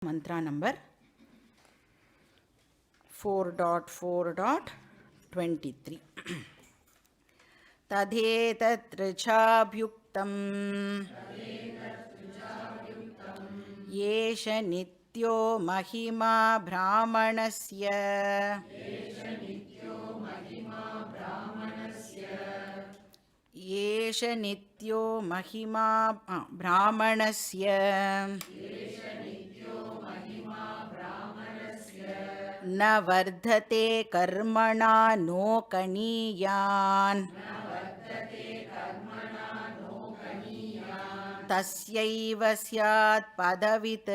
mantra number 4.4.23 तथेतत्ऋचाभ्युक्तं येष नित्यो महिमा ब्राह्मणस्य येष नित्यो महिमा ब्राह्मणस्य न वर्धते कर्मणा नो कनीयान् तस्यैव स्यात् पदवित्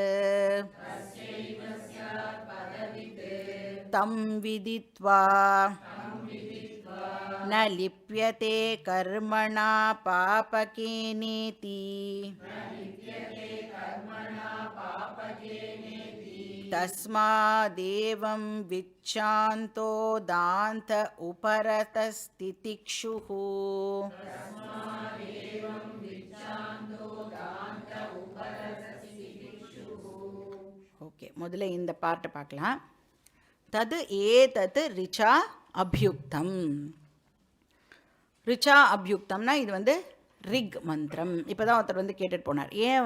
तं विदित्वा न लिप्यते कर्मणा पापकेनेति तस्मादेवं विच्छान्तो दान्त उपरतस्तितिक्षुः. ஓகே, முதல்ல இந்த பாட்டை பார்க்கலாம். தது ஏதது ரிச்சா அபியுக்தம். ரிச்சா அபியுக்தம்னா இது ரிக் மந்திரம். இப்போ தான் ஒருத்தர் கேட்டுட்டு போனார், ஏன்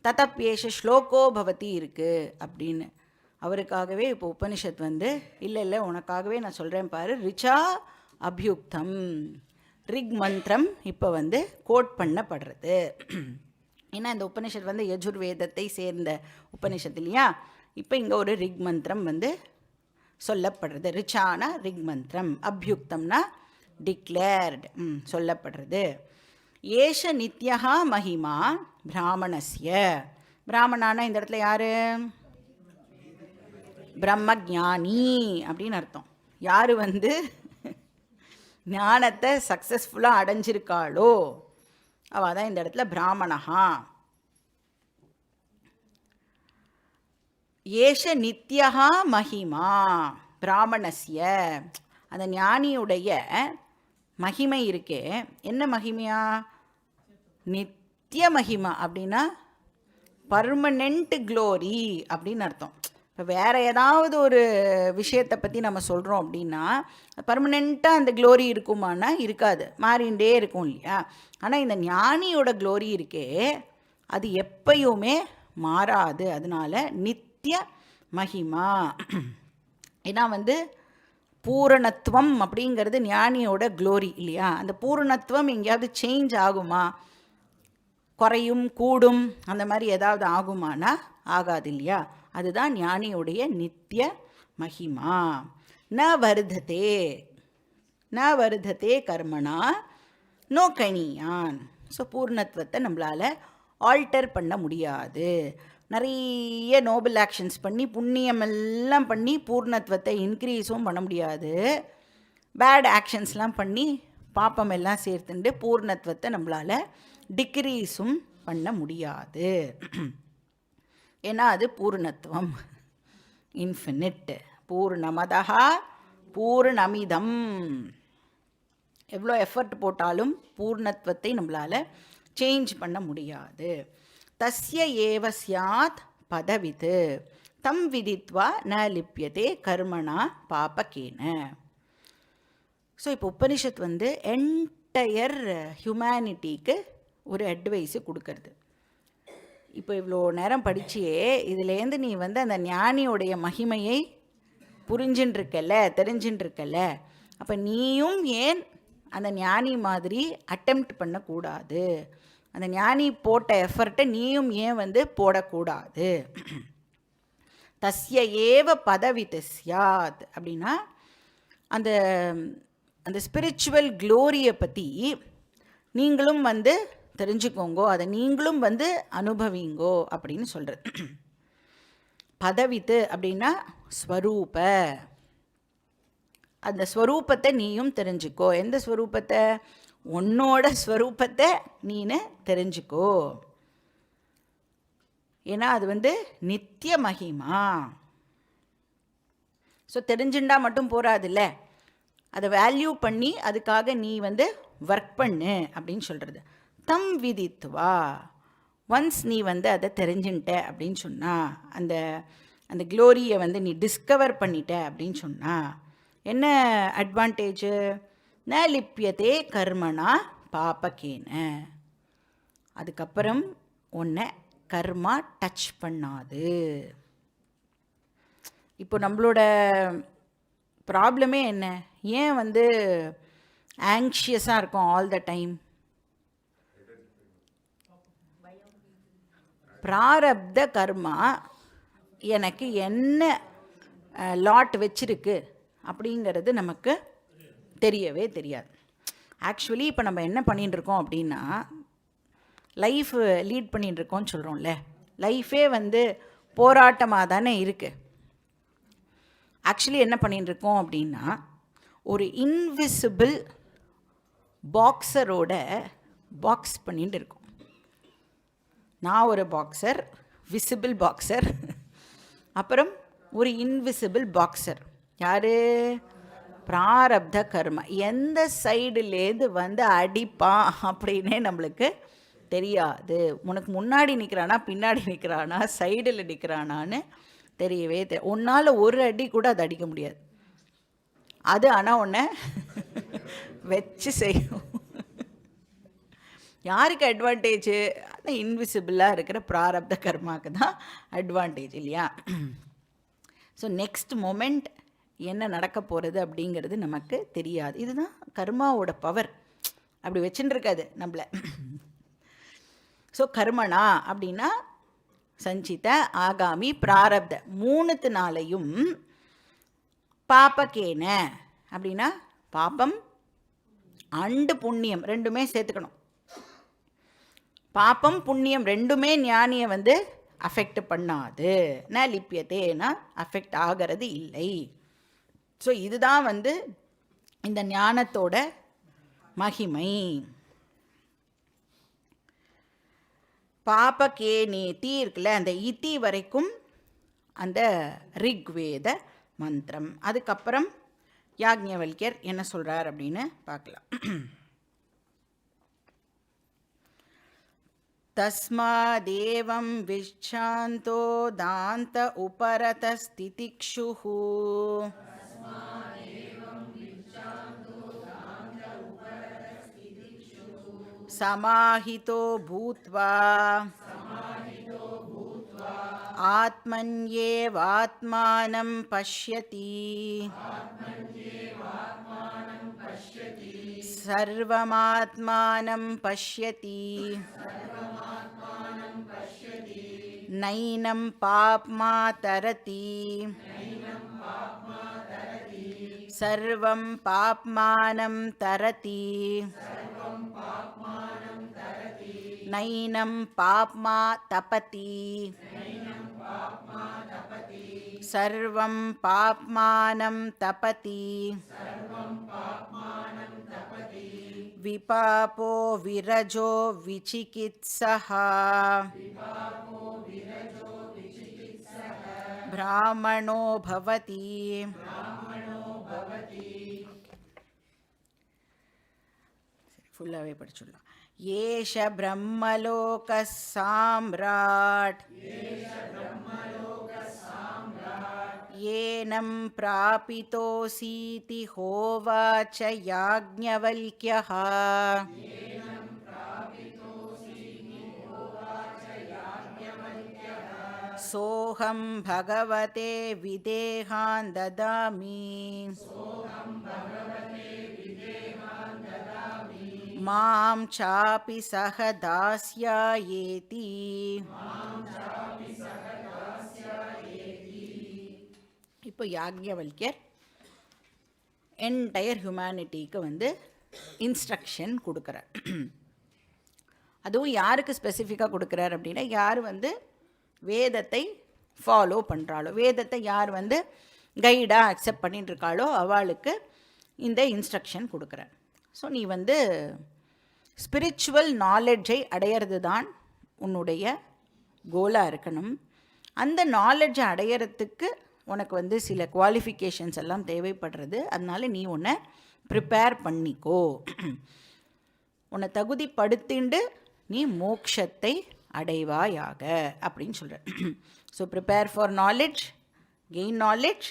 ததப்யேஷ ஸ்லோகோ பவதி இருக்குது அப்படின்னு. அவருக்காகவே இப்போ உபனிஷத் இல்லை உனக்காகவே நான் சொல்கிறேன் பாரு, ரிச்சா அபியுக்தம் ரிக் மந்திரம் இப்போ கோட் பண்ணப்படுறது. ஏன்னா இந்த உபனிஷத் யஜுர்வேதத்தை சேர்ந்த உபனிஷத் இல்லையா. இப்போ இங்கே ஒரு ரிக் மந்திரம் சொல்லப்படுறது. ரிச்சானா ரிக் மந்திரம், அபியுக்தம்னா டிக்ளேர்டு சொல்லப்படுறது. ஏஷ நித்யா மகிமா பிராமணஸ்ய. பிராமணானா இந்த இடத்துல யாரு? பிரம்மஜானி அப்படின்னு அர்த்தம். யாரு ஞானத்தை சக்சஸ்ஃபுல்லாக அடைஞ்சிருக்காளோ அவள் தான் இந்த இடத்துல பிராமணஹா. ஏஷ நித்யா மகிமா பிராமணஸ்ய. அந்த ஞானியுடைய மகிமை இருக்கே, என்ன மகிமையா? நித்திய மகிமா அப்படின்னா பர்மனெண்ட் க்ளோரி அப்படின்னு அர்த்தம். இப்போ வேறு ஏதாவது ஒரு விஷயத்தை பற்றி நம்ம சொல்கிறோம் அப்படின்னா பர்மனெண்ட்டாக அந்த க்ளோரி இருக்குமானா இருக்காது, மாறிண்டே இருக்கும் இல்லையா. ஆனால் இந்த ஞானியோட க்ளோரி இருக்கே அது எப்பயுமே மாறாது. அதனால நித்திய மகிமா. ஏன்னா பூரணத்துவம் அப்படிங்கிறது ஞானியோட க்ளோரி இல்லையா. அந்த பூரணத்துவம் எங்கேயாவது சேஞ்ச் ஆகுமா? குறையும் கூடும் அந்த மாதிரி ஏதாவது ஆகுமானா ஆகாது இல்லையா. அதுதான் ஞானியுடைய நித்திய மகிமா. ந வருததே, ந வருததே கர்மனா நோ கணியான். ஸோ பூர்ணத்துவத்தை நம்மளால் ஆல்டர் பண்ண முடியாது. நிறைய நோபல் ஆக்ஷன்ஸ் பண்ணி புண்ணியமெல்லாம் பண்ணி பூர்ணத்துவத்தை இன்க்ரீஸும் பண்ண முடியாது. பேட் ஆக்ஷன்ஸ்லாம் பண்ணி பாப்பம் எல்லாம் சேர்த்துண்டு பூர்ணத்துவத்தை நம்மளால் டிக்ரீஸும் பண்ண முடியாது. ஏன்னா அது பூர்ணத்துவம், இன்ஃபினிட். பூர்ணமதா பூர்ணமிதம். எவ்வளோ எஃபர்ட் போட்டாலும் பூர்ணத்துவத்தை நம்மளால் சேஞ்ச் பண்ண முடியாது. தஸ்ய ஏவ ஸ்யாத் பதவித் தம் விதித்வா ந லிப்யதே கர்மணா பாபகேன. ஸோ இப்போ உபனிஷத் என்டையர் ஹியூமனிட்டிக்கு ஒரு அட்வைஸு கொடுக்கறது. இப்போ இவ்வளோ நேரம் படிச்சியே இதுலேருந்து நீ அந்த ஞானியோடைய மகிமையை புரிஞ்சுட்டுருக்கல, தெரிஞ்சுட்டுருக்கல. அப்போ நீயும் ஏன் அந்த ஞானி மாதிரி அட்டெம்ப்ட் பண்ணக்கூடாது? அந்த ஞானி போட்ட எஃபர்ட்டை நீயும் ஏன் போடக்கூடாது? தஸ்ய ஏவ பதவித் ஸ்யாத் அப்படின்னா அந்த அந்த ஸ்பிரிச்சுவல் க்ளோரியை பற்றி நீங்களும் தெரிஞ்சுக்கோங்கோ, அதை நீங்களும் அனுபவிங்கோ அப்படின்னு சொல்கிறது. பதவித்து அப்படின்னா ஸ்வரூப. அந்த ஸ்வரூபத்தை நீயும் தெரிஞ்சுக்கோ. எந்த ஸ்வரூபத்தை? உன்னோட ஸ்வரூபத்தை நீனு தெரிஞ்சுக்கோ. ஏன்னா அது நித்திய மகிமா. ஸோ தெரிஞ்சுண்டா மட்டும் போகாதுல்ல, அதை வேல்யூ பண்ணி அதுக்காக நீ ஒர்க் பண்ணு அப்படின்னு சொல்கிறது. தம் விதித்வா ஒன்ஸ் நீ வந்து அதை தெரிஞ்சுட்ட அப்படின்னு சொன்னால், அந்த அந்த க்ளோரியை வந்து நீ டிஸ்கவர் பண்ணிட்ட அப்படின்னு சொன்னால் என்ன அட்வான்டேஜு? ந லிப்பியதே கர்மனா பாபகேன. அதுக்கப்புறம் உன்னை கர்மா டச் பண்ணாது. இப்போ நம்மளோட ப்ராப்ளமே என்ன? ஏன் வந்து ஆங்ஷியஸாக இருக்கும் ஆல் த டைம்? பிராரப்த கர்மா எனக்கு என்ன லாட் வச்சிருக்கு அப்படிங்கிறது நமக்கு தெரியவே தெரியாது. ஆக்சுவலி இப்போ நம்ம என்ன பண்ணிட்டு இருக்கோம் அப்படின்னா, லைஃப் லீட் பண்ணிட்டு இருக்கோம்னு சொல்கிறோம்ல, லைஃபே வந்து போராட்டமாக தானே இருக்குது. ஆக்சுவலி என்ன பண்ணிட்டு இருக்கோம் அப்படின்னா, ஒரு இன்விசிபிள் பாக்ஸரோட பாக்ஸ் பண்ணிட்டு இருக்கோம். நான் ஒரு பாக்ஸர், விசிபிள் பாக்ஸர், அப்புறம் ஒரு இன்விசிபிள் பாக்ஸர். யார்? பிராரப்த கர்மா. எந்த சைடுலேருந்து வந்து அடிப்பான் அப்படின்னே நம்மளுக்கு தெரியாது. உனக்கு முன்னாடி நிற்கிறானா, பின்னாடி நிற்கிறானா, சைடில் நிற்கிறானான்னு தெரியவே தெரியும். உன்னால் ஒரு அடி கூட அது அடிக்க முடியாது. அது ஆனால் உன்னை வச்சு செய்யும். யாருக்கு அட்வான்டேஜு? அந்த இன்விசிபிளாக இருக்கிற பிராரப்த கர்மாவுக்கு தான் அட்வான்டேஜ், இல்லையா? ஸோ நெக்ஸ்ட் மொமெண்ட் என்ன நடக்க போகிறது அப்படிங்கிறது நமக்கு தெரியாது. இதுதான் கர்மாவோட பவர். அப்படி வச்சுட்டு இருக்காது நம்மளை. ஸோ கர்மனா அப்படின்னா சஞ்சித, ஆகாமி, பிராரப்த மூணுத்தினாலையும் பாபகேன அப்படின்னா பாபம் அண்டு புண்ணியம் ரெண்டுமே சேர்த்துக்கணும். பாப்பம் புண்ணியம் ரெண்டுமே ஞானியை வந்து அஃபெக்ட் பண்ணாது. ந லிப்பியத்தேனா அஃபெக்ட் ஆகிறது இல்லை. ஸோ இதுதான் வந்து இந்த ஞானத்தோட மகிமை. பாபகேனேதி இருக்குல்ல, அந்த இதி வரைக்கும் அந்த ரிக்வேத மந்திரம். அதுக்கப்புறம் யாக்ஞவல்யர் என்ன சொல்கிறார் அப்படின்னு பார்க்கலாம். தஸ்மாதேவம் விச்சாந்தோ தாந்த உபரத ஸ்திதிக்ஷுஹ சமாஹிதோ பூத்வா ஆத்மன்யேவாத்மானம் பஷ்யதி சர்வமாத்மானம் பஷ்யதி நைனம் பாப்மா தரதி சர்வம் பாப்மானம் தரதி நைனம் பாப்மா தபதி சர்வம் பாப்மானம் தபதி விபாபோ விரஜோ விசிகித்சஹ பிராமணோ பவதி. ஃபுல்லாகவே படிச்சுடலாம். ஏஷ பிரம்மலோக சாம்ராட் ஏனம் பிராபிதோசீதி ஹோவாச்ச யாக்ஞவல்க்யः. சோஹம் பகவதே விதேஹான் ததாமி மாம் சாபி சக தாஸ்யாயேதி. இப்போ யாக்ஞவல்யர் என்டையர் ஹியூமனிட்டிக்கு வந்து இன்ஸ்ட்ரக்ஷன் கொடுக்குறார். அதுவும் யாருக்கு ஸ்பெசிஃபிக்காக கொடுக்குறார் அப்படின்னா, யார் வந்து வேதத்தை ஃபாலோ பண்ணுறாளோ, வேதத்தை யார் வந்து கைடாக அக்செப்ட் பண்ணிட்டு இருக்காளோ அவளுக்கு இந்த இன்ஸ்ட்ரக்ஷன் கொடுக்குறார். ஸோ நீ வந்து ஸ்பிரிச்சுவல் நாலெட்ஜை அடையிறது தான் உன்னுடைய கோலாக இருக்கணும். அந்த நாலெட்ஜை அடையிறதுக்கு உனக்கு வந்து சில குவாலிஃபிகேஷன்ஸ் எல்லாம் தேவைப்படுறது. அதனால நீ உன்னை ப்ரிப்பேர் பண்ணிக்கோ. உன்னை தகுதிப்படுத்திண்டு நீ மோட்சத்தை அடைவாயாக அப்படின்னு சொல்கிறார். So prepare for knowledge, gain knowledge,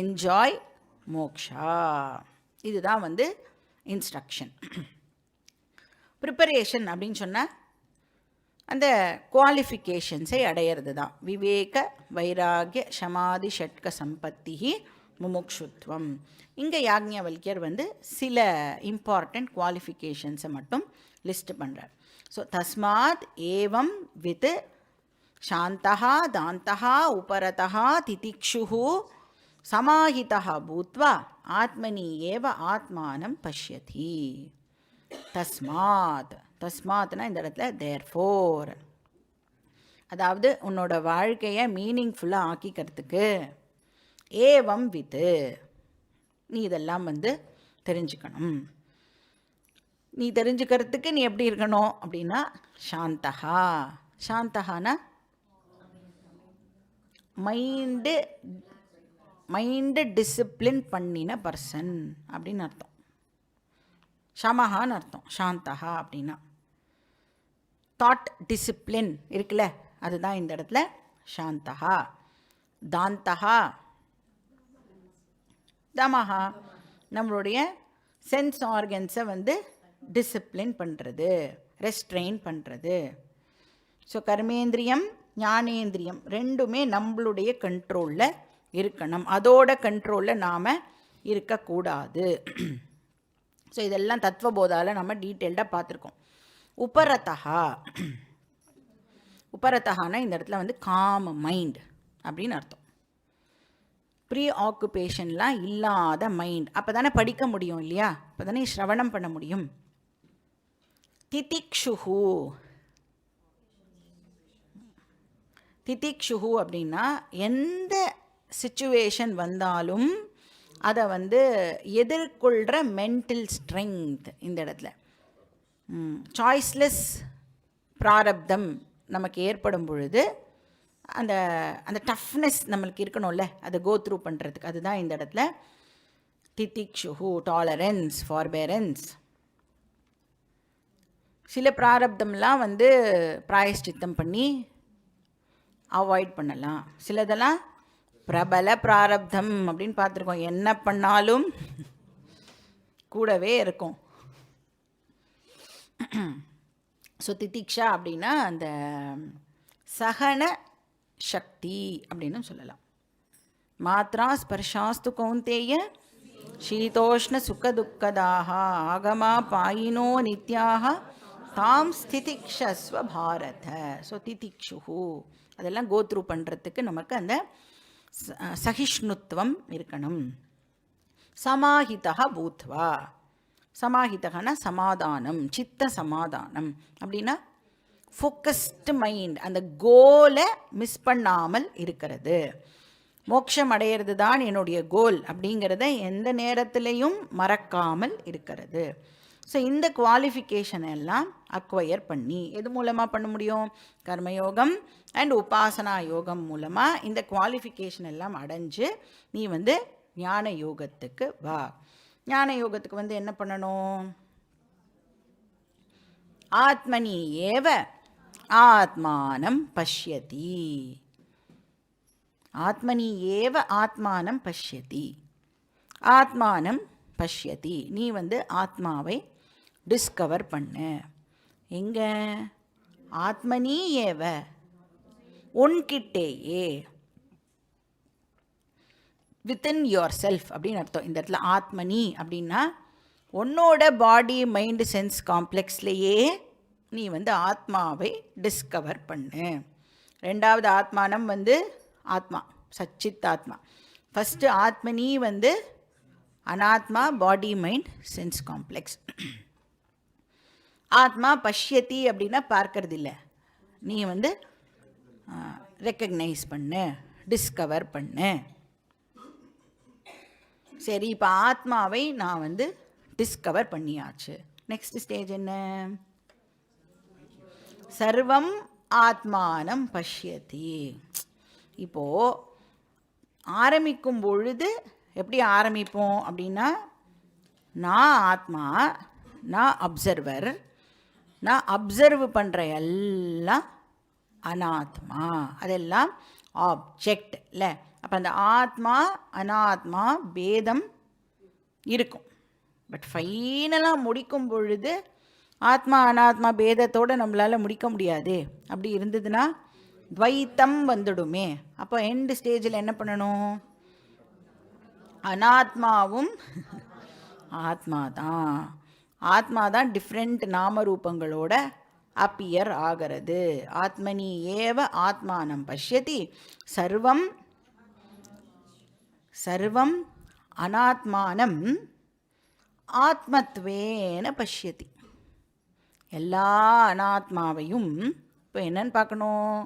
enjoy moksha. இதுதான் வந்து இன்ஸ்ட்ரக்ஷன். ப்ரிப்பரேஷன் அப்படின்னு சொன்னால் அந்த குவாலிஃபிகேஷன்ஸை அடையிறது தான். விவேக வைராகிய சமாதி ஷட்க சம்பத்தி முமுக்ஷுத்வம். இங்கே யாக்ஞவல்கியர் வந்து சில இம்பார்ட்டண்ட் குவாலிஃபிகேஷன்ஸை மட்டும் லிஸ்ட் பண்ணுறார். ஸோ தஸ்மாத் ஏவம் வித் சாந்தா தாந்தா உபரதா திதிக்ஷு சமாஹிதா பூத்வா ஆத்மனி ஏவ ஆத்மானம் பஷ்யதி. தஸ்மாத், தஸ்மாத்னா இந்த இடத்துல தேர்ஃபோர், அதாவது உன்னோட வாழ்க்கையை மீனிங்ஃபுல்லாக ஆக்கிக்கிறதுக்கு ஏவம் வித்து நீ இதெல்லாம் வந்து தெரிஞ்சுக்கணும். நீ தெரிஞ்சுக்கிறதுக்கு நீ எப்படி இருக்கணும் அப்படின்னா சாந்தகா. சாந்தகானா மைண்டு டிசிப்ளின் பண்ணின பர்சன் அப்படின்னு அர்த்தம். ஷமஹான்னு அர்த்தம் சாந்தகா அப்படின்னா. தாட் டிசிப்ளின் இருக்குல்ல, அதுதான் இந்த இடத்துல சாந்தகா. தாந்தகா தமஹா நம்மளுடைய சென்ஸ் ஆர்கன்ஸை வந்து டிசிப்ளின் பண்ணுறது, ரெஸ்ட்ரெயின் பண்ணுறது. ஸோ கர்மேந்திரியம் ஞானேந்திரியம் ரெண்டுமே நம்மளுடைய கண்ட்ரோலில் இருக்கணும். அதோட கண்ட்ரோலில் நாம் இருக்கக்கூடாது. ஸோ இதெல்லாம் தத்துவபோதாவில் நம்ம டீட்டெயில்டாக பார்த்துருக்கோம். உபரதா, உபரதகானா இந்த இடத்துல வந்து காம் மைண்ட் அப்படின்னு அர்த்தம். ப்ரீ ஆக்குபேஷன்லாம் இல்லாத மைண்ட். அப்போ தானே படிக்க முடியும் இல்லையா, அப்போ தானே ஸ்ரவணம் பண்ண முடியும். திதிக்ஷுஹு, திதிக்ஷுஹு அப்படின்னா எந்த சிச்சுவேஷன் வந்தாலும் அதை வந்து எதிர்கொள்கிற மென்டல் ஸ்ட்ரெங்த். இந்த இடத்துல சாய்ஸ்லெஸ் பிராரப்தம் நமக்கு ஏற்படும் பொழுது அந்த அந்த டஃப்னஸ் நம்மளுக்கு இருக்கணும்ல, அதை கோ த்ரூ பண்ணுறதுக்கு. அதுதான் இந்த இடத்துல திதிக்ஷுஹு, டாலரன்ஸ், ஃபார்பேரன்ஸ். சில பிராரப்தம்லாம் வந்து பிராயஷ்சித்தம் பண்ணி அவாய்ட் பண்ணலாம். சிலதெல்லாம் பிரபல பிராரப்தம் அப்படின்னு பார்த்துருக்கோம், என்ன பண்ணாலும் கூடவே இருக்கும். ஸோ திதிக்ஷா அப்படின்னா அந்த சகன சக்தி அப்படின்னு சொல்லலாம். மாத்ரா ஸ்பர்ஷாஸ்து கௌந்தேய சீதோஷ்ண சுக துக்கதாக ஆகமா பாயினோ நித்யாக தாம் ஸ்திதிக்ஷஸ்வ பாரத. ஸோ திதிக்ஷுஹு அதெல்லாம் கோத்ரூ பண்ணுறதுக்கு நமக்கு அந்த சகிஷ்ணுத்துவம் இருக்கணும். சமாஹிதா பூத்வா, சமாஹிதகனா சமாதானம், சித்த சமாதானம் அப்படின்னா ஃபோக்கஸ்டு மைண்ட், அந்த கோலை மிஸ் பண்ணாமல் இருக்கிறது. மோட்சம் அடையிறது தான் என்னுடைய கோல் அப்படிங்கிறத எந்த நேரத்திலையும் மறக்காமல் இருக்கிறது. ஸோ இந்த குவாலிஃபிகேஷன் எல்லாம் அக்வயர் பண்ணி எது மூலமாக பண்ண முடியும்? கர்மயோகம் அண்ட் உபாசனா யோகம் மூலமாக இந்த குவாலிஃபிகேஷன் எல்லாம் அடைஞ்சு நீ வந்து ஞான யோகத்துக்கு வா. ஞான யோகத்துக்கு வந்து என்ன பண்ணணும்? ஆத்மனி ஏவ ஆத்மானம் பஷ்யதி. ஆத்மனி ஏவ ஆத்மானம் பஷ்யதி. ஆத்மானம் பஷ்யதி, நீ வந்து ஆத்மாவை டிஸ்கவர் பண்ணு. எங்க? ஆத்மனி ஏவ, உன்கிட்டேயே, வித்தின் யோர் செல்ஃப் அப்படின்னு அர்த்தம். இந்த இடத்துல ஆத்மனி அப்படின்னா உன்னோட பாடி மைண்டு சென்ஸ் காம்ப்ளெக்ஸ்லேயே நீ வந்து ஆத்மாவை டிஸ்கவர் பண்ணு. ரெண்டாவது ஆத்மானம் வந்து ஆத்மா, சச்சித் ஆத்மா. ஃபஸ்ட்டு ஆத்மனி வந்து அனாத்மா, பாடி மைண்ட் சென்ஸ் காம்ப்ளெக்ஸ். ஆத்மா பஷ்யதி அப்படின்னா பார்க்கறது இல்லை, நீ வந்து ரெக்கக்னைஸ் பண்ணு, டிஸ்கவர் பண்ணு. சரி, இப்போ ஆத்மாவை நான் வந்து டிஸ்கவர் பண்ணியாச்சு. நெக்ஸ்ட் ஸ்டேஜ் என்ன? சர்வம் ஆத்மானம் பஷ்யதி. இப்போது ஆரம்பிக்கும் பொழுது எப்படி ஆரம்பிப்போம் அப்படின்னா, நான் ஆத்மா, நான் அப்சர்வர், நான் அப்சர்வ் பண்ணுற எல்லாம் அனாத்மா, அதெல்லாம் ஆப்ஜெக்ட் இல்லை. அப்போ அந்த ஆத்மா அனாத்மா பேதம் இருக்கும். பட் ஃபைனலாக முடிக்கும் பொழுது ஆத்மா அனாத்மா பேதத்தோடு நம்மளால் முடிக்க முடியாது. அப்படி இருந்ததுன்னா துவைத்தம் வந்துடுமே. அப்போ எண்டு ஸ்டேஜில் என்ன பண்ணணும்? அனாத்மாவும் ஆத்மா தான் டிஃப்ரெண்ட் நாமரூபங்களோட அப்பியர் ஆகிறது. ஆத்மனி ஏவ ஆத்மானம் பஷ்யதி சர்வம் சர்வம் அனாத்மானம் ஆத்மத்வேன பஷ்யதி. எல்லா அனாத்மாவையும் இப்போ என்னன்னு பார்க்கணும்?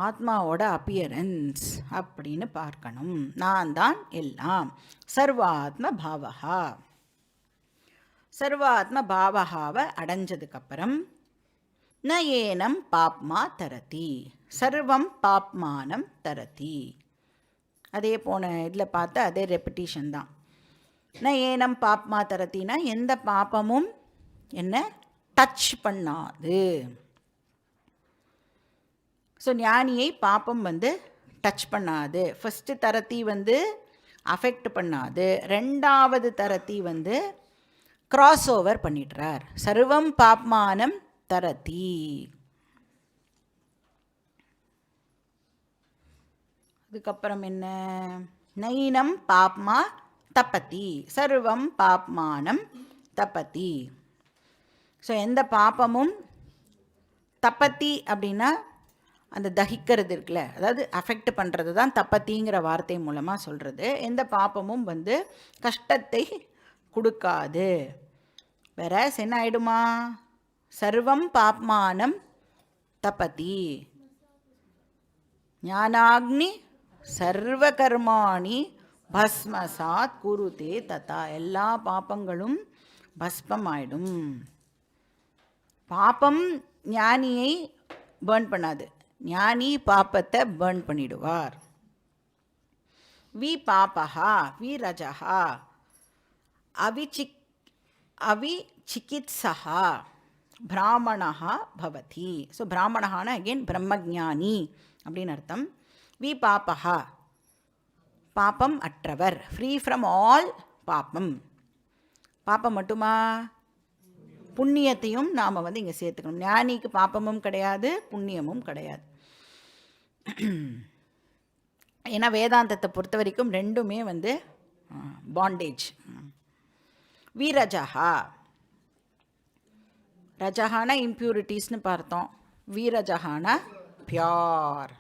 ஆத்மாவோட அப்பியரன்ஸ் அப்படின்னு பார்க்கணும். நான் தான் எல்லாம். சர்வாத்ம பாவகா. சர்வாத்ம பாவகாவை அடைஞ்சதுக்கப்புறம் ந ஏனம் பாப்மா தரதி, சர்வம் பாப்மானம் தரதி. அதே போன இதில் பார்த்தா அதே ரெப்பிட்டிஷன் தான். ந ஏனம் பாப்மா தரத்தினா எந்த பாப்பமும் என்ன டச் பண்ணாது. ஸோ ஞானியை பாப்பம் டச் பண்ணாது. ஃபஸ்ட்டு தரத்தி அஃபெக்ட் பண்ணாது. ரெண்டாவது தரத்தி கிராஸ் ஓவர் பண்ணிடுறார். சர்வம் பாப்மானம் தரதி. அதுக்கப்புறம் என்ன? நைனம் பாப்மா தப்பதி, சர்வம் பாப்மானம் தப்பதி. ஸோ எந்த பாப்பமும் தப்பத்தி அப்படின்னா அந்த தகிக்கிறது இருக்குல்ல, அதாவது அஃபெக்ட் பண்ணுறது தான் தப்பத்திங்கிற வார்த்தை மூலமாக சொல்கிறது. எந்த பாப்பமும் கஷ்டத்தை கொடுக்காது. வேற என்ன ஆயிடுமா? சர்வம் பாப்மானம் தப்பதி ஞானாக்னி சர்வ கர்மாணி பஸ்மசாத் குருதே ததா. எல்லா பாப்பங்களும் பஸ்பம் ஆயிடும். பாப்பம் ஞானியை பேர்ன் பண்ணாது, ஞானி பாப்பத்தை பேர்ன் பண்ணிடுவார். வி பாபஹா வி ரஜஹா அவிசிகித்சஹா பிராமணஹா பவதி. ஸோ பிராமணஹான அகெயின் பிரம்மஜானி அப்படின்னு அர்த்தம். வி பாபஹா பாப்பம் அற்றவர், ஃப்ரீ ஃப்ரம் ஆல் பாப்பம். பாப்பம் மட்டுமா? புண்ணியத்தையும் நாம் இங்கே சேர்த்துக்கணும். ஞானிக்கு பாப்பமும் கிடையாது, புண்ணியமும் கிடையாது. ஏன்னா வேதாந்தத்தை பொறுத்த வரைக்கும் ரெண்டுமே பாண்டேஜ். வீரஜஹா, ரஜஹானா இம்ப்யூரிட்டிஸ்னு பார்த்தோம். வீரஜஹானா பியோர்.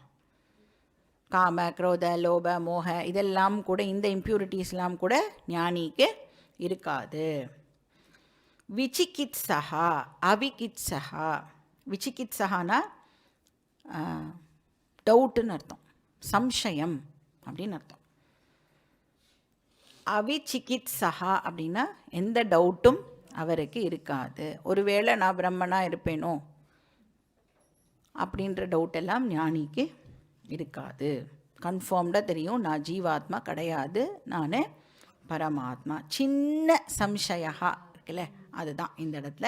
காம குரோத லோப மோக இதெல்லாம் கூட, இந்த இம்ப்யூரிட்டிஸ்லாம் கூட ஞானிக்கு இருக்காது. விசிகித்சஹா அவிகித்சஹா. விசிகித்சஹானா டவுட்டுன்னு அர்த்தம், சம்சயம் அப்படின்னு அர்த்தம். அவிசிகித்சஹா அப்படின்னா எந்த டவுட்டும் அவருக்கு இருக்காது. ஒருவேளை நான் பிரம்மனாக இருப்பேனோ அப்படின்ற டவுட்டெல்லாம் ஞானிக்கு இருக்காது. கன்ஃபார்ம்டாக தெரியும், நான் ஜீவாத்மா கிடையாது, நான் பரமாத்மா. சின்ன சம்சயா இருக்குல்ல, அதுதான் இந்த இடத்துல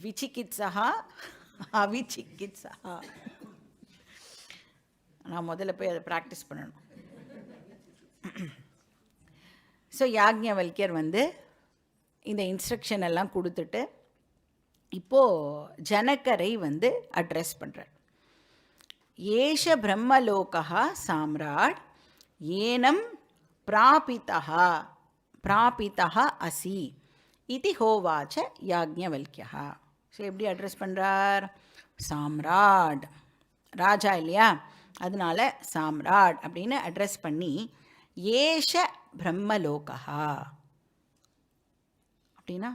விசிகித்சா அவிசிகித்சா. நான் முதல்ல போய் அதை ப்ராக்டிஸ் பண்ணணும். ஸோ யாக்ஞவல்யர் இந்த இன்ஸ்ட்ரக்ஷன் எல்லாம் கொடுத்துட்டு இப்போது ஜனகரை அட்ரெஸ் பண்ணுறார். ஏஷ பிரம்மலோகா சாம்ராட் ஏனம் பிராபிதா அசி இது ஹோவாச்ச யாக்ஞவல்யா. ஸோ எப்படி அட்ரெஸ் பண்ணுறார்? சாம்ராட், ராஜா இல்லையா, அதனால சாம்ராட் அப்படின்னு அட்ரெஸ் பண்ணி ஏஷ பிரம்மலோகா அப்படின்னா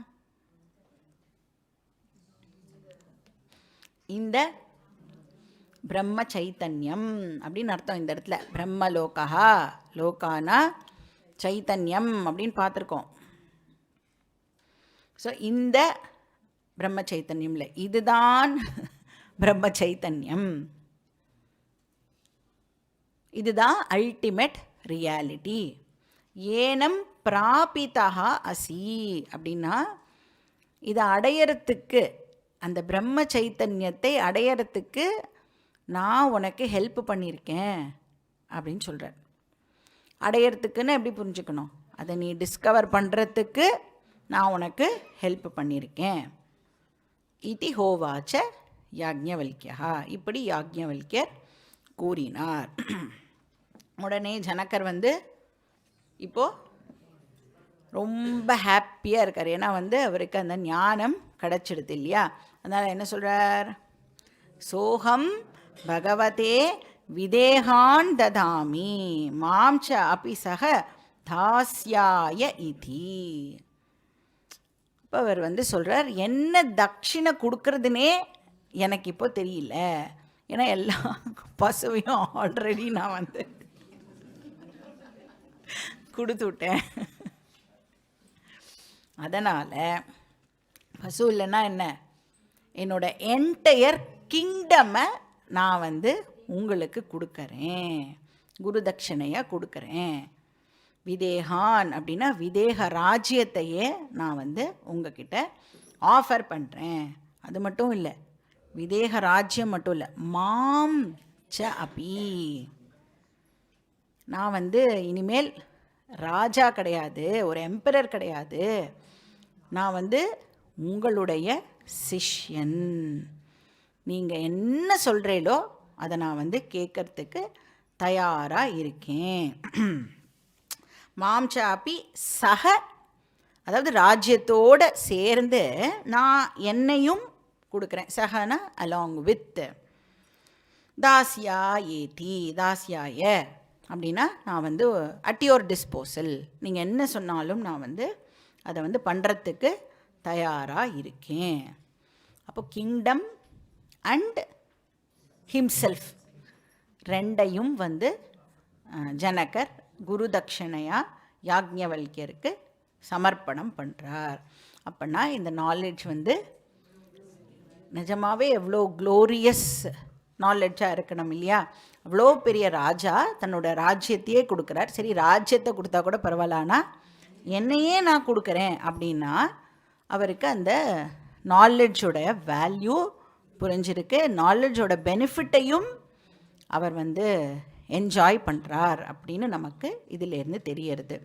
இந்த பிரம்ம சைத்தன்யம் அப்படின்னு அர்த்தம். இந்த இடத்துல பிரம்மலோகா, லோகானா சைத்தன்யம் அப்படின்னு பார்த்துருக்கோம். ஸோ இந்த பிரம்ம சைத்தன்யம்ல இதுதான் பிரம்ம சைத்தன்யம், இதுதான் அல்டிமேட் ரியாலிட்டி. ஏனம் பிராபிதா அசி அப்படின்னா இதை அடையறதுக்கு, அந்த பிரம்ம சைத்தன்யத்தை அடையறதுக்கு நான் உனக்கு ஹெல்ப் பண்ணியிருக்கேன் அப்படின்னு சொல்கிறார். அடையறதுக்குன்னு எப்படி புரிஞ்சுக்கணும்? அதை நீ டிஸ்கவர் பண்ணுறதுக்கு நான் உனக்கு ஹெல்ப் பண்ணியிருக்கேன். இதி ஹோவாச்ச யாக்ஞவல்கியா, இப்படி யாக்ஞவல்கியர் கூறினார். உடனே ஜனகர் வந்து இப்போது ரொம்ப ஹாப்பியாக இருக்கார். ஏன்னா வந்து அவருக்கு அந்த ஞானம் கிடச்சிடுது இல்லையா. அதனால் என்ன சொல்கிறார்? சோகம் பகவதே விதேகான் ததாமி மாம்ச அபி சக தாஸ்யாய இதி. இப்போ அவர் வந்து சொல்கிறார், என்ன தட்சிணை கொடுக்கறதுனே எனக்கு இப்போ தெரியல. ஏன்னா எல்லா பசுவையும் ஆல்ரெடி நான் வந்து கொடுத்து விட்டேன். அதனால் பசு இல்லைன்னா என்ன, என்னோட என்டையர் கிங்டமை நான் வந்து உங்களுக்கு கொடுக்குறேன், குரு தட்சிணையாக கொடுக்குறேன். விதேகான் அப்படின்னா விதேக ராஜ்யத்தையே நான் வந்து உங்ககிட்ட ஆஃபர் பண்ணுறேன். அது மட்டும் இல்லை, விதேக ராஜ்யம் மட்டும் இல்லை, மாம் ச அபி, நான் வந்து இனிமேல் ராஜா கிடையாது, ஒரு எம்பரர் கிடையாது, நான் வந்து உங்களுடைய சிஷ்யன். நீங்கள் என்ன சொல்கிறீங்களோ அதை நான் வந்து கேட்கறதுக்கு தயாராக இருக்கேன். மாம்சாப்பி சக, அதாவது ராஜ்யத்தோடு சேர்ந்து நான் என்னையும் கொடுக்குறேன். Sahana along with. தாஸ்யா ஏதி, தாஸ்யாய அப்படின்னா நான் வந்து அட் யுவர் டிஸ்போசல், நீங்கள் என்ன சொன்னாலும் நான் வந்து அதை வந்து பண்ணுறதுக்கு தயாராக இருக்கேன். அப்போ கிங்டம் அண்ட் ஹிம்செல்ஃப் ரெண்டையும் வந்து ஜனகர் குரு தட்சிணையாக யாக்ஞவல்கியருக்கு சமர்ப்பணம் பண்ணுறார். அப்படின்னா இந்த நாலேஜ் வந்து நிஜமாகவே எவ்வளோ க்ளோரியஸ் நாலேஜாக இருக்கணும் இல்லையா. அவ்வளோ பெரிய ராஜா தன்னோட ராஜ்யத்தையே கொடுக்குறார். சரி, ராஜ்யத்தை கொடுத்தா கூட பரவாயில்ல, ஆனால் என்னையே நான் கொடுக்குறேன் அப்படின்னா அவருக்கு அந்த நாலேஜோட வேல்யூ புரிஞ்சிருக்கு, நாலேஜோட பெனிஃபிட்டையும் அவர் வந்து என்ஜாய் பண்ணுறார் அப்படின்னு நமக்கு இதிலேருந்து தெரியறது.